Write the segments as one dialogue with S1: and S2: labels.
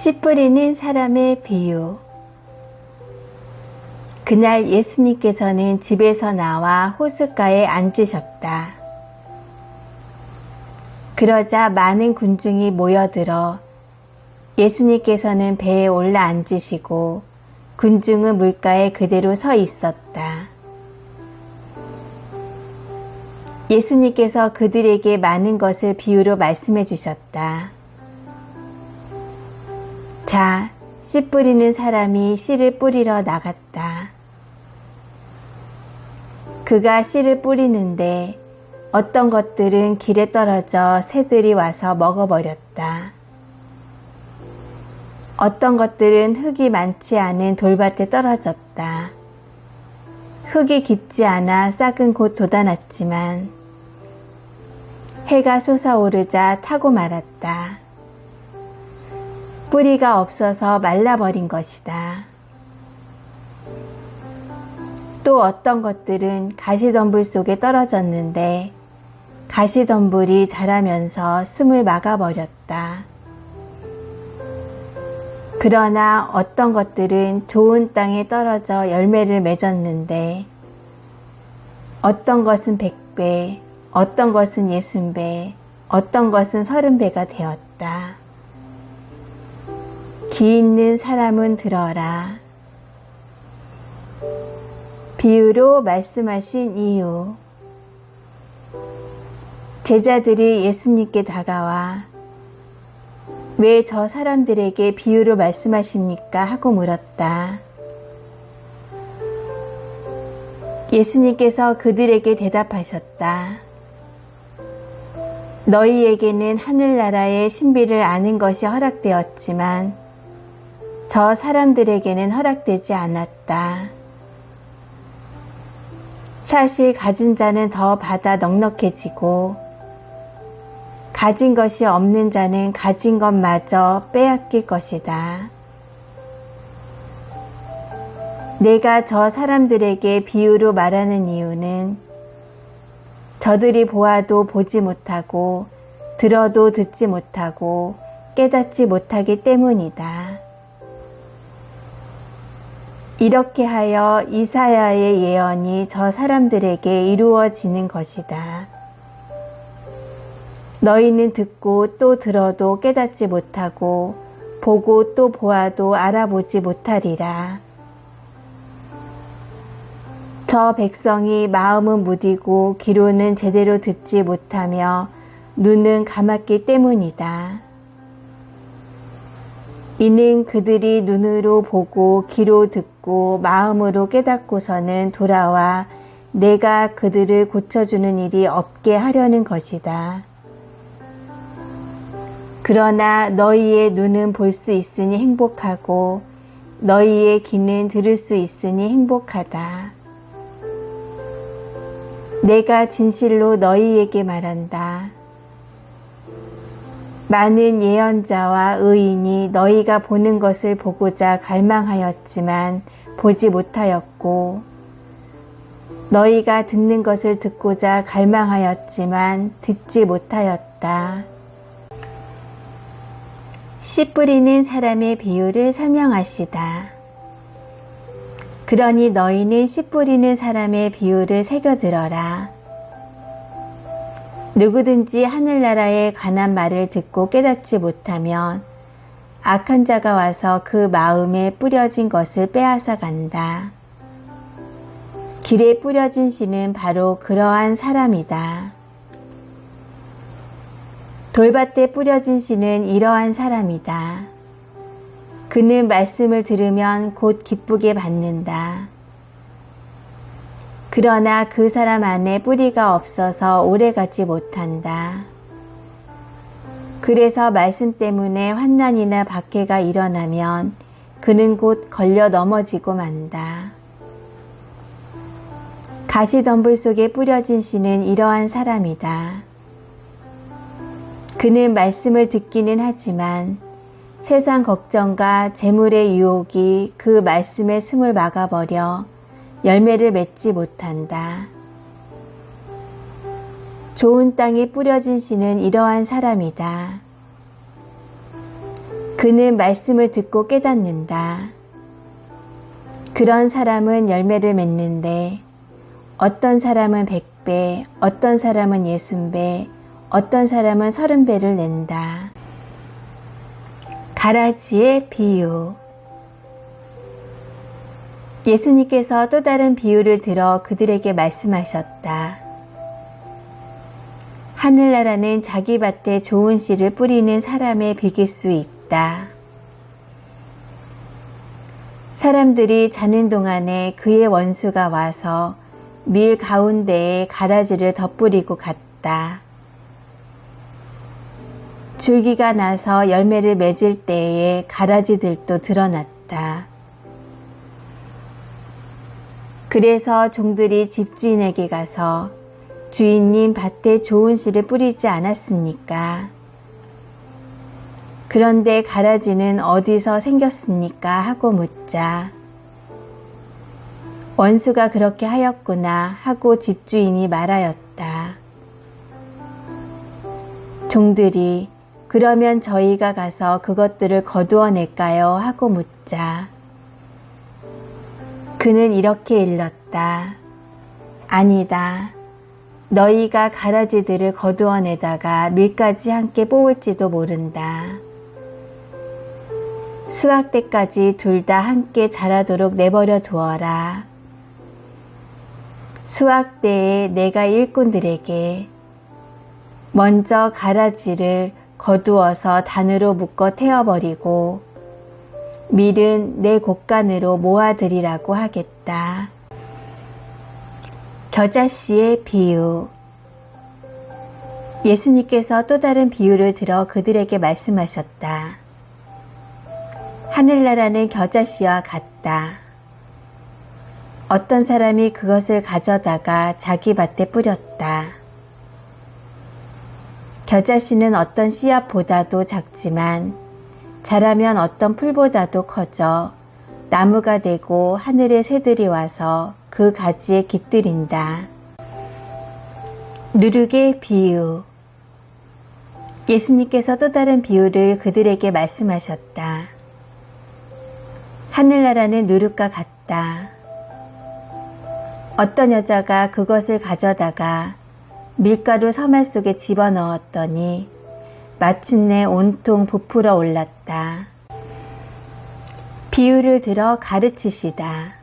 S1: 씨 뿌리는 사람의 비유. 그날 예수님께서는 집에서 나와 호숫가에 앉으셨다. 그러자 많은 군중이 모여들어 예수님께서는 배에 올라 앉으시고 군중은 물가에 그대로 서 있었다. 예수님께서 그들에게 많은 것을 비유로 말씀해 주셨다. 자, 씨 뿌리는 사람이 씨를 뿌리러 나갔다. 그가 씨를 뿌리는데 어떤 것들은 길에 떨어져 새들이 와서 먹어버렸다. 어떤 것들은 흙이 많지 않은 돌밭에 떨어졌다. 흙이 깊지 않아 싹은 곧 돋아났지만 해가 솟아오르자 타고 말았다. 뿌리가 없어서 말라버린 것이다. 또 어떤 것들은 가시덤불 속에 떨어졌는데 가시덤불이 자라면서 숨을 막아버렸다. 그러나 어떤 것들은 좋은 땅에 떨어져 열매를 맺었는데 어떤 것은 100배, 어떤 것은 60배, 어떤 것은 30배가 되었다. 귀 있는 사람은 들어라. 비유로 말씀하신 이유. 제자들이 예수님께 다가와 왜 저 사람들에게 비유로 말씀하십니까? 하고 물었다. 예수님께서 그들에게 대답하셨다. 너희에게는 하늘나라의 신비를 아는 것이 허락되었지만 저 사람들에게는 허락되지 않았다. 사실 가진 자는 더 받아 넉넉해지고 가진 것이 없는 자는 가진 것마저 빼앗길 것이다. 내가 저 사람들에게 비유로 말하는 이유는 저들이 보아도 보지 못하고 들어도 듣지 못하고 깨닫지 못하기 때문이다. 이렇게 하여 이사야의 예언이 저 사람들에게 이루어지는 것이다. 너희는 듣고 또 들어도 깨닫지 못하고 보고 또 보아도 알아보지 못하리라. 저 백성이 마음은 무디고 귀로는 제대로 듣지 못하며 눈은 감았기 때문이다. 이는 그들이 눈으로 보고 귀로 듣고 마음으로 깨닫고서는 돌아와 내가 그들을 고쳐주는 일이 없게 하려는 것이다. 그러나 너희의 눈은 볼 수 있으니 행복하고 너희의 귀는 들을 수 있으니 행복하다. 내가 진실로 너희에게 말한다. 많은 예언자와 의인이 너희가 보는 것을 보고자 갈망하였지만 보지 못하였고 너희가 듣는 것을 듣고자 갈망하였지만 듣지 못하였다. 씨 뿌리는 사람의 비유를 설명하시다. 그러니 너희는 씨 뿌리는 사람의 비유를 새겨들어라. 누구든지 하늘나라에 관한 말을 듣고 깨닫지 못하면 악한 자가 와서 그 마음에 뿌려진 것을 빼앗아 간다. 길에 뿌려진 씨는 바로 그러한 사람이다. 돌밭에 뿌려진 씨는 이러한 사람이다. 그는 말씀을 들으면 곧 기쁘게 받는다. 그러나 그 사람 안에 뿌리가 없어서 오래가지 못한다. 그래서 말씀 때문에 환난이나 박해가 일어나면 그는 곧 걸려 넘어지고 만다. 가시덤불 속에 뿌려진 씨는 이러한 사람이다. 그는 말씀을 듣기는 하지만 세상 걱정과 재물의 유혹이 그 말씀의 숨을 막아버려 열매를 맺지 못한다. 좋은 땅에 뿌려진 씨는 이러한 사람이다. 그는 말씀을 듣고 깨닫는다. 그런 사람은 열매를 맺는데 어떤 사람은 100배, 어떤 사람은 60배, 어떤 사람은 30배를 낸다. 가라지의 비유. 예수님께서 또 다른 비유를 들어 그들에게 말씀하셨다. 하늘나라는 자기 밭에 좋은 씨를 뿌리는 사람에 비길 수 있다. 사람들이 자는 동안에 그의 원수가 와서 밀 가운데에 가라지를 덧뿌리고 갔다. 줄기가 나서 열매를 맺을 때에 가라지들도 드러났다. 그래서 종들이 집주인에게 가서 주인님 밭에 좋은 씨를 뿌리지 않았습니까? 그런데 가라지는 어디서 생겼습니까? 하고 묻자 원수가 그렇게 하였구나 하고 집주인이 말하였다. 종들이 그러면 저희가 가서 그것들을 거두어낼까요? 하고 묻자 그는 이렇게 일렀다. 아니다. 너희가 가라지들을 거두어내다가 밀까지 함께 뽑을지도 모른다. 수확 때까지 둘 다 함께 자라도록 내버려 두어라. 수확 때에 내가 일꾼들에게 먼저 가라지를 거두어서 단으로 묶어 태워버리고 밀은 내 곳간으로 모아들이라고 하겠다. 겨자씨의 비유. 예수님께서 또 다른 비유를 들어 그들에게 말씀하셨다. 하늘나라는 겨자씨와 같다. 어떤 사람이 그것을 가져다가 자기 밭에 뿌렸다. 겨자씨는 어떤 씨앗보다도 작지만 자라면 어떤 풀보다도 커져 나무가 되고 하늘의 새들이 와서 그 가지에 깃들인다. 누룩의 비유. 예수님께서 또 다른 비유를 그들에게 말씀하셨다. 하늘나라는 누룩과 같다. 어떤 여자가 그것을 가져다가 밀가루 서말 속에 집어넣었더니 마침내 온통 부풀어 올랐다. 비유를 들어 가르치시다.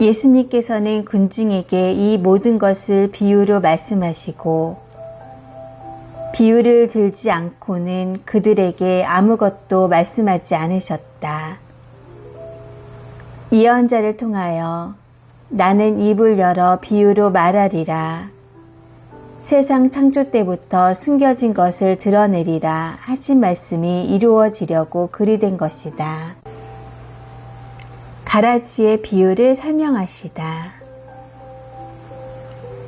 S1: 예수님께서는 군중에게 이 모든 것을 비유로 말씀하시고 비유를 들지 않고는 그들에게 아무것도 말씀하지 않으셨다. 예언자를 통하여 나는 입을 열어 비유로 말하리라. 세상 창조 때부터 숨겨진 것을 드러내리라 하신 말씀이 이루어지려고 그리 된 것이다. 가라지의 비유를 설명하시다.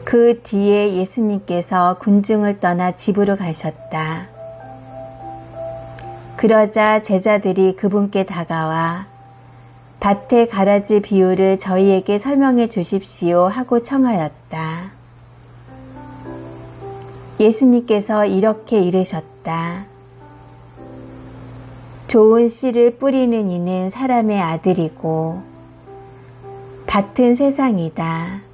S1: 그 뒤에 예수님께서 군중을 떠나 집으로 가셨다. 그러자 제자들이 그분께 다가와 밭의 가라지 비유를 저희에게 설명해 주십시오 하고 청하였다. 예수님께서 이렇게 이르셨다. 좋은 씨를 뿌리는 이는 사람의 아들이고 밭은 세상이다.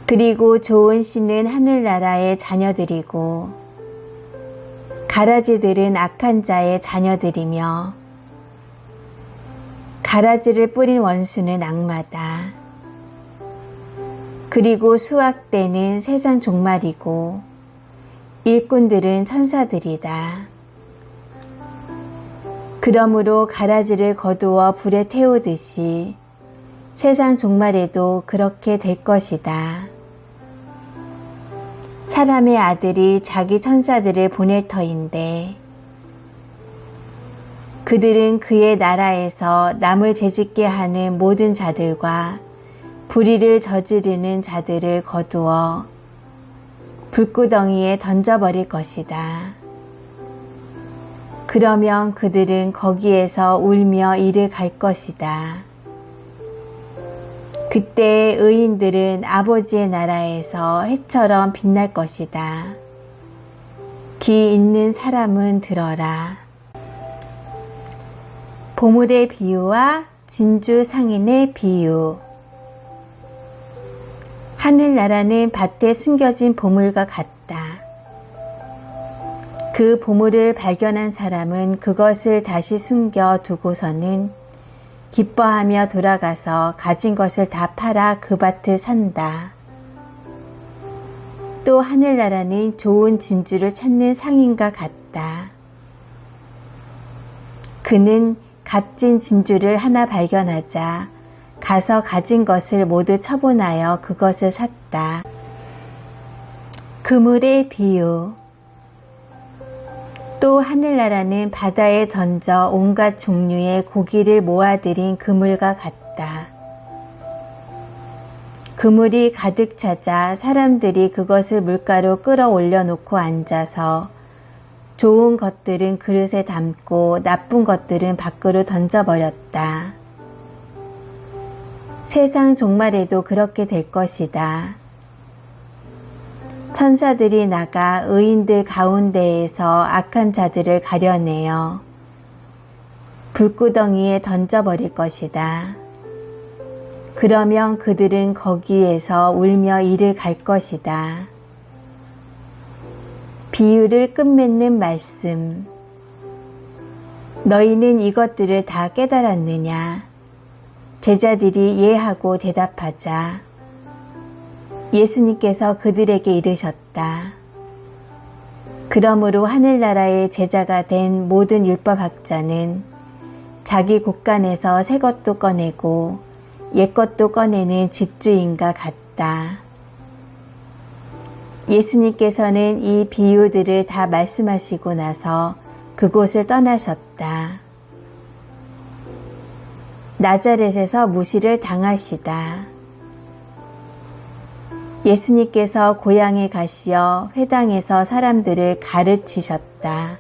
S1: 그리고 좋은 씨는 하늘나라의 자녀들이고 가라지들은 악한 자의 자녀들이며 가라지를 뿌린 원수는 악마다. 그리고 수확 때는 세상 종말이고 일꾼들은 천사들이다. 그러므로 가라지를 거두어 불에 태우듯이 세상 종말에도 그렇게 될 것이다. 사람의 아들이 자기 천사들을 보낼 터인데 그들은 그의 나라에서 남을 죄짓게 하는 모든 자들과 불의를 저지르는 자들을 거두어 불구덩이에 던져버릴 것이다. 그러면 그들은 거기에서 울며 이를 갈 것이다. 그때 의인들은 아버지의 나라에서 해처럼 빛날 것이다. 귀 있는 사람은 들어라. 보물의 비유와 진주 상인의 비유. 하늘나라는 밭에 숨겨진 보물과 같다. 그 보물을 발견한 사람은 그것을 다시 숨겨 두고서는 기뻐하며 돌아가서 가진 것을 다 팔아 그 밭을 산다. 또 하늘나라는 좋은 진주를 찾는 상인과 같다. 그는 값진 진주를 하나 발견하자 가서 가진 것을 모두 처분하여 그것을 샀다. 그물의 비유. 또 하늘나라는 바다에 던져 온갖 종류의 고기를 모아들인 그물과 같다. 그물이 가득 차자 사람들이 그것을 물가로 끌어올려 놓고 앉아서 좋은 것들은 그릇에 담고 나쁜 것들은 밖으로 던져버렸다. 세상 종말에도 그렇게 될 것이다. 천사들이 나가 의인들 가운데에서 악한 자들을 가려내어 불구덩이에 던져버릴 것이다. 그러면 그들은 거기에서 울며 이를 갈 것이다. 비유를 끝맺는 말씀. 너희는 이것들을 다 깨달았느냐? 제자들이 예하고 대답하자 예수님께서 그들에게 이르셨다. 그러므로 하늘나라의 제자가 된 모든 율법학자는 자기 곳간에서 새 것도 꺼내고 옛 것도 꺼내는 집주인과 같다. 예수님께서는 이 비유들을 다 말씀하시고 나서 그곳을 떠나셨다. 나자렛에서 무시를 당하시다. 예수님께서 고향에 가시어 회당에서 사람들을 가르치셨다.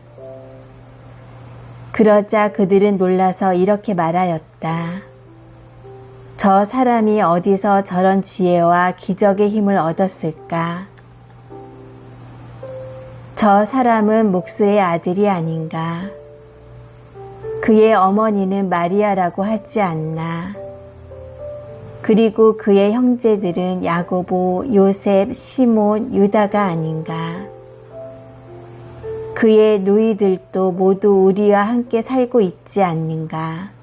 S1: 그러자 그들은 놀라서 이렇게 말하였다. 저 사람이 어디서 저런 지혜와 기적의 힘을 얻었을까? 저 사람은 목수의 아들이 아닌가? 그의 어머니는 마리아라고 하지 않나? 그리고 그의 형제들은 야고보, 요셉, 시몬, 유다가 아닌가? 그의 누이들도 모두 우리와 함께 살고 있지 않는가?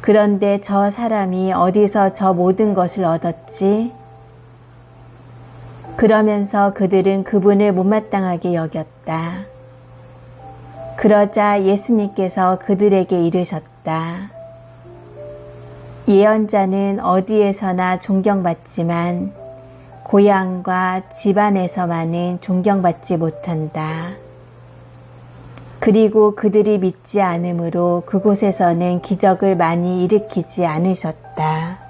S1: 그런데 저 사람이 어디서 저 모든 것을 얻었지? 그러면서 그들은 그분을 못마땅하게 여겼다. 그러자 예수님께서 그들에게 이르셨다. 예언자는 어디에서나 존경받지만 고향과 집안에서만은 존경받지 못한다. 그리고 그들이 믿지 않으므로 그곳에서는 기적을 많이 일으키지 않으셨다.